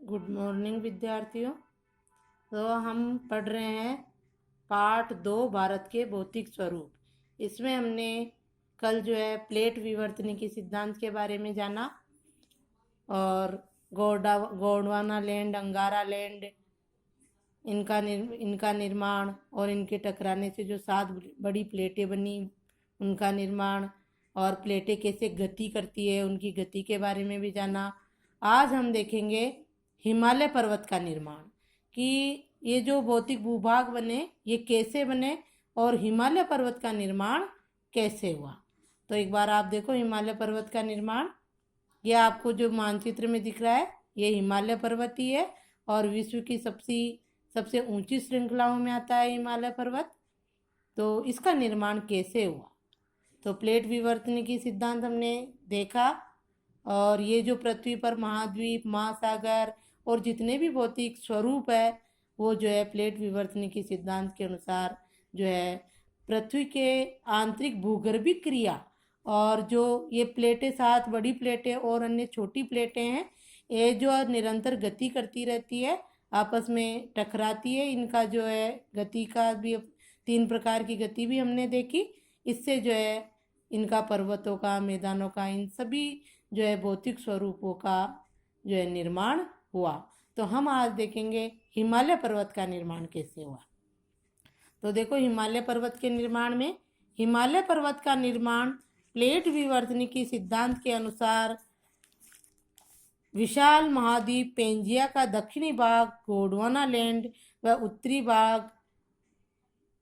Good morning विद्यार्थियों। तो हम पढ़ रहे हैं पाठ 2 भारत के भौतिक स्वरूप। इसमें हमने कल प्लेट विवर्तनी के सिद्धांत के बारे में जाना और गोंडवाना लैंड, अंगारा लैंड, इनका निर्माण और इनके टकराने से जो 7 बड़ी प्लेटें बनी उनका निर्माण और प्लेटें कैसे गति करती है उनकी गति के बारे में भी जाना। आज हम देखेंगे हिमालय पर्वत का निर्माण, कि ये जो भौतिक भूभाग बने ये कैसे बने और हिमालय पर्वत का निर्माण कैसे हुआ। तो एक बार आप देखो हिमालय पर्वत का निर्माण। ये आपको जो मानचित्र में दिख रहा है ये हिमालय पर्वत ही है और विश्व की सबसे ऊंची श्रृंखलाओं में आता है हिमालय पर्वत। तो इसका निर्माण कैसे हुआ, तो प्लेट विवर्तनी की सिद्धांत हमने देखा और ये जो पृथ्वी पर महाद्वीप, महासागर और जितने भी भौतिक स्वरूप है वो प्लेट विवर्तनी की सिद्धांत के अनुसार पृथ्वी के आंतरिक भूगर्भिक क्रिया और जो ये प्लेटें 7 बड़ी प्लेटें और अन्य छोटी प्लेटें हैं ये जो निरंतर गति करती रहती है, आपस में टकराती है। इनका गति का भी 3 प्रकार की गति भी हमने देखी। इससे इनका पर्वतों का, मैदानों का, इन सभी भौतिक स्वरूपों का निर्माण हुआ। तो हम आज देखेंगे हिमालय पर्वत का निर्माण कैसे हुआ। तो देखो हिमालय पर्वत के निर्माण में, हिमालय पर्वत का निर्माण प्लेट विवर्तनी की सिद्धांत के अनुसार विशाल महाद्वीप पेंजिया का दक्षिणी भाग गोंडवाना लैंड व उत्तरी भाग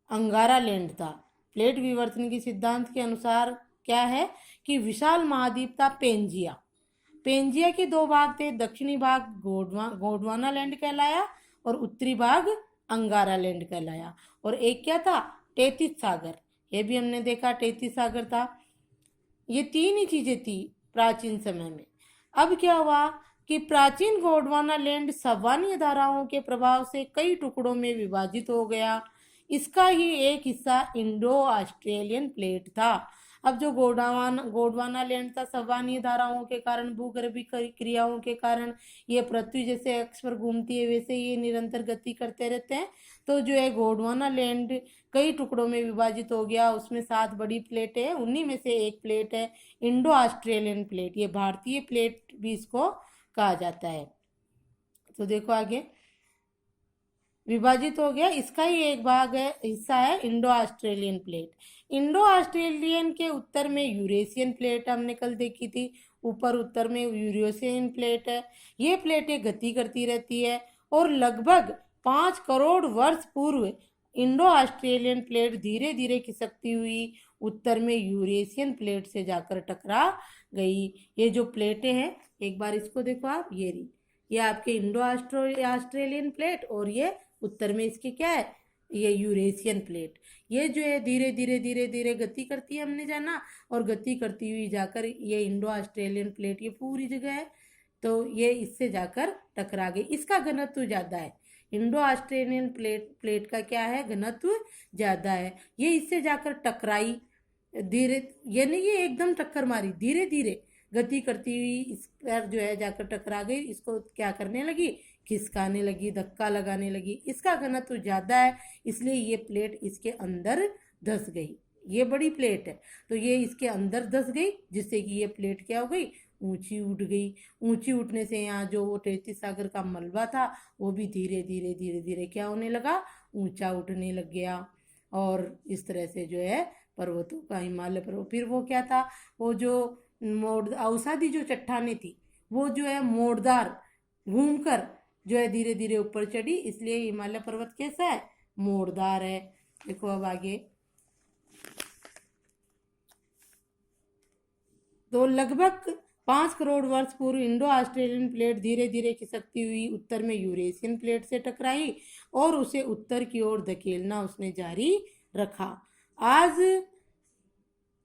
अंगारा लैंड था। प्लेट विवर्तनी की सिद्धांत के अनुसार क्या है कि विशाल महाद्वीप था पेंजिया के 2 भाग थे। दक्षिणी भाग गोंडवाना लैंड कहलाया और उत्तरी भाग अंगारा लैंड कहलाया। और एक क्या था, टेथिस सागर, ये भी हमने देखा टेथिस सागर था। ये 3 ही चीजें थी प्राचीन समय में। अब क्या हुआ कि प्राचीन गोंडवाना लैंड संवहनीय धाराओं के प्रभाव से कई टुकड़ों में विभाजित हो गया। इसका ही एक हिस्सा इंडो ऑस्ट्रेलियन प्लेट था। अब जो गोंडवाना लैंड था, संवहनीय धाराओं के कारण, भूगर्भिक क्रियाओं के कारण ये पृथ्वी जैसे अक्ष पर घूमती है वैसे ये निरंतर गति करते रहते हैं। तो गोंडवाना लैंड कई टुकड़ों में विभाजित हो गया। उसमें 7 बड़ी प्लेट है, उन्हीं में से एक प्लेट है इंडो ऑस्ट्रेलियन प्लेट। ये भारतीय प्लेट भी इसको कहा जाता है। तो देखो आगे विभाजित हो गया, इसका ही एक भाग है, हिस्सा है Indo Australian plate. Indo Australian के उत्तर में यूरेशियन प्लेट हमने कल देखी थी, ऊपर उत्तर में यूरेशियन प्लेट है। ये प्लेटें गति करती रहती है और लगभग 5 करोड़ वर्ष पूर्व इंडो ऑस्ट्रेलियन प्लेट धीरे धीरे खिसकती हुई उत्तर में यूरेशियन प्लेट से जाकर टकरा गई। ये जो प्लेटें हैं एक बार इसको देखो आप, ये आपके इंडो ऑस्ट्रेलियन प्लेट और ये उत्तर में इसकी क्या है, ये यूरेशियन प्लेट। ये धीरे धीरे गति करती है हमने जाना, और गति करती हुई जाकर ये इंडो ऑस्ट्रेलियन प्लेट ये पूरी जगह है तो ये इससे जाकर टकरा गई। इसका घनत्व ज़्यादा है, इंडो ऑस्ट्रेलियन प्लेट का क्या है, घनत्व ज़्यादा है। ये इससे जाकर टकराई धीरे, यानी ये एकदम टक्कर मारी, धीरे धीरे गति करती हुई इस पर जाकर टकरा गई। इसको क्या करने लगी, खिसकाने लगी, धक्का लगाने लगी। इसका घनत्व ज़्यादा है इसलिए ये प्लेट इसके अंदर धंस गई। ये बड़ी प्लेट है तो ये इसके अंदर धंस गई, जिससे कि ये प्लेट क्या हो गई, ऊंची उठ गई। ऊंची उठने से यहाँ जो वो टेथिस सागर का मलबा था वो भी धीरे धीरे क्या होने लगा, ऊंचा उठने लग गया। और इस तरह से पर्वतों का हिमालय पर्वत, फिर वो क्या था, वो जो अवसादी जो चट्टाने थी वो मोड़दार घूमकर धीरे धीरे ऊपर चढ़ी, इसलिए हिमालय पर्वत कैसा है, मोड़दार है। देखो अब आगे, तो लगभग 5 करोड़ वर्ष पूर्व इंडो ऑस्ट्रेलियन प्लेट धीरे धीरे खिसकती हुई उत्तर में यूरेशियन प्लेट से टकराई और उसे उत्तर की ओर धकेलना उसने जारी रखा। आज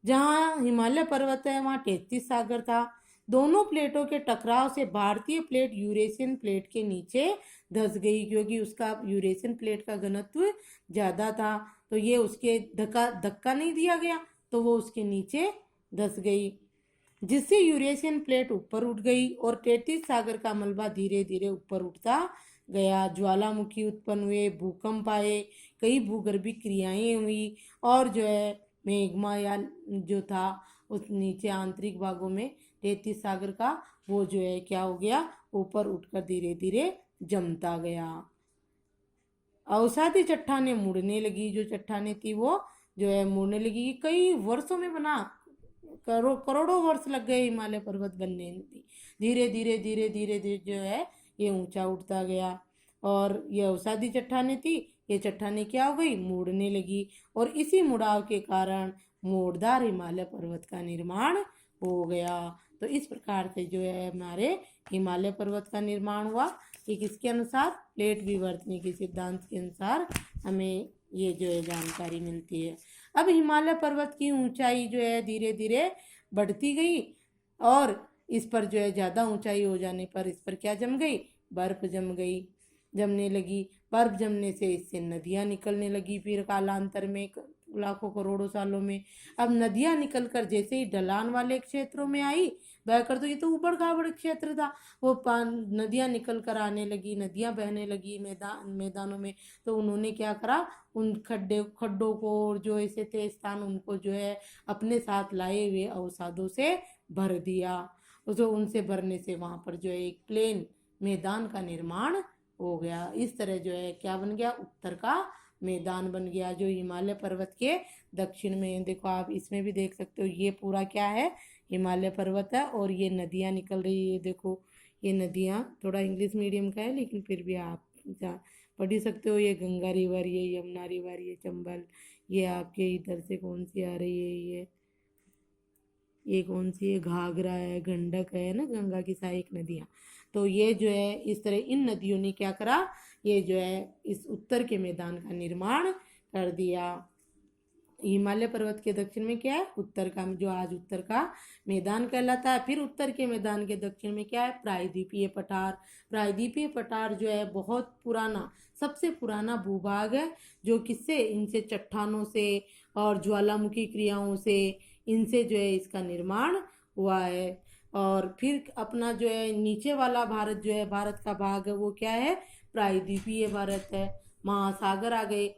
जहाँ हिमालय पर्वत है वहाँ टेथिस सागर था। दोनों प्लेटों के टकराव से भारतीय प्लेट यूरेशियन प्लेट के नीचे धंस गई, क्योंकि उसका यूरेशियन प्लेट का घनत्व ज़्यादा था तो ये उसके धक्का नहीं दिया गया तो वो उसके नीचे धंस गई। जिससे यूरेशियन प्लेट ऊपर उठ गई और तैतीस सागर का मलबा धीरे धीरे ऊपर उठता गया। ज्वालामुखी उत्पन्न हुए, भूकंप आए, कई भूगर्भीय क्रियाएं हुई और जो है मेग्मा या जो था उस नीचे आंतरिक भागों में 33 सागर का वो जो है क्या हो गया, ऊपर उठकर धीरे धीरे जमता गया। अवसादी चट्टानें मुड़ने लगी, जो चट्टानें थी वो जो है मुड़ने लगी। कई वर्षों में बना, करोड़ों वर्ष लग गए हिमालय पर्वत बनने में। धीरे धीरे धीरे धीरे धीरे जो है ये ऊंचा उठता गया। और ये अवसादी चट्टानें थी, ये चट्टानें क्या हो गई, मुड़ने लगी और इसी मुड़ाव के कारण मोड़दार हिमालय पर्वत का निर्माण हो गया। तो इस प्रकार से जो है हमारे हिमालय पर्वत का निर्माण हुआ। ये किसके अनुसार, प्लेट विवर्तनी के सिद्धांत के अनुसार हमें ये जो है जानकारी मिलती है। अब हिमालय पर्वत की ऊंचाई जो है धीरे धीरे बढ़ती गई और इस पर जो है ज़्यादा ऊंचाई हो जाने पर इस पर क्या जम गई, बर्फ जम गई, जमने लगी। बर्फ जमने से इससे नदियाँ निकलने लगी फिर कालांतर में, लाखों करोड़ों सालों में। अब नदियाँ निकलकर जैसे ही ढलान वाले क्षेत्रों में आई, बहकर, तो ये तो ऊबड़ खाबड़ क्षेत्र था, वो नदियाँ निकल कर आने लगी, नदियाँ बहने लगी मैदानों में। तो उन्होंने क्या करा, उन खड्डों को और जो ऐसे थे स्थान उनको जो है अपने साथ लाए हुए अवसादों से भर दिया। तो उनसे भरने से वहाँ पर जो है एक प्लेन मैदान का निर्माण हो गया। इस तरह जो है क्या बन गया, उत्तर का मैदान बन गया, जो हिमालय पर्वत के दक्षिण में। देखो आप इसमें भी देख सकते हो, ये पूरा क्या है, हिमालय पर्वत है और ये नदियाँ निकल रही है। देखो ये नदियाँ, थोड़ा इंग्लिश मीडियम का है लेकिन फिर भी आप पढ़ ही सकते हो। ये गंगा रिवर, ये यमुना रिवर, ये चंबल, ये आपके इधर से कौन सी आ रही है, ये कौन सी है, घाघरा है, गंडक है ना, गंगा की सहायक नदियाँ। तो ये जो है इस तरह इन नदियों ने क्या करा, ये जो है इस उत्तर के मैदान का निर्माण कर दिया। हिमालय पर्वत के दक्षिण में क्या है, उत्तर का, जो आज उत्तर का मैदान कहलाता है। फिर उत्तर के मैदान के दक्षिण में क्या है, प्रायद्वीपीय पठार। प्रायद्वीपीय पठार जो है बहुत पुराना, सबसे पुराना भूभाग है, जो किससे, इनसे चट्टानों से और ज्वालामुखी क्रियाओं से, इनसे जो है इसका निर्माण हुआ है। और फिर अपना जो है नीचे वाला भारत जो है, भारत का भाग है वो क्या है, प्रायद्वीपीय भारत है। महासागर आ गए,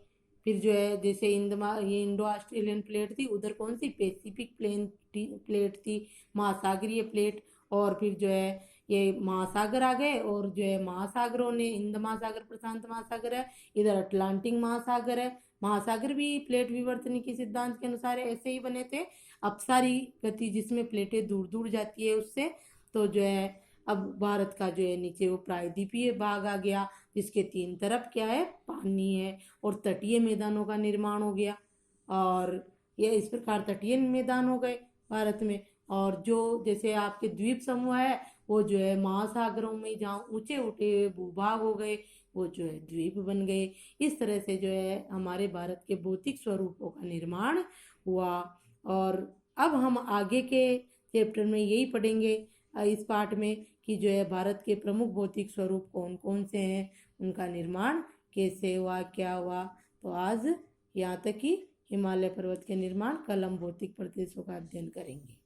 फिर जो है जैसे ये इंडो ऑस्ट्रेलियन प्लेट थी, उधर कौन सी, पैसिफिक प्लेट थी, महासागरीय प्लेट। और फिर जो है ये महासागर आ गए और जो है महासागरों ने, हिंद महासागर, प्रशांत महासागर है, इधर अटलांटिक महासागर है। महासागर भी प्लेट विवर्तन के सिद्धांत के अनुसार ऐसे ही बने थे, अपसारी गति जिसमें प्लेटें दूर दूर जाती है उससे। तो जो है अब भारत का जो है नीचे वो प्रायद्वीपीय भाग आ गया, जिसके तीन तरफ क्या है, पानी है और तटीय मैदानों का निर्माण हो गया। और ये इस प्रकार तटीय मैदान हो गए भारत में। और जो जैसे आपके द्वीप समूह है वो जो है महासागरों में जहाँ ऊंचे उठे हुए भूभाग हो गए, वो जो है द्वीप बन गए। इस तरह से जो है हमारे भारत के भौतिक स्वरूपों का निर्माण हुआ। और अब हम आगे के चैप्टर में यही पढ़ेंगे, इस पाठ में, कि जो है भारत के प्रमुख भौतिक स्वरूप कौन कौन से हैं, उनका निर्माण कैसे हुआ, क्या हुआ। तो आज यहाँ तक कि हिमालय पर्वत के निर्माण, कल हम भौतिक प्रदेशों का अध्ययन करेंगे।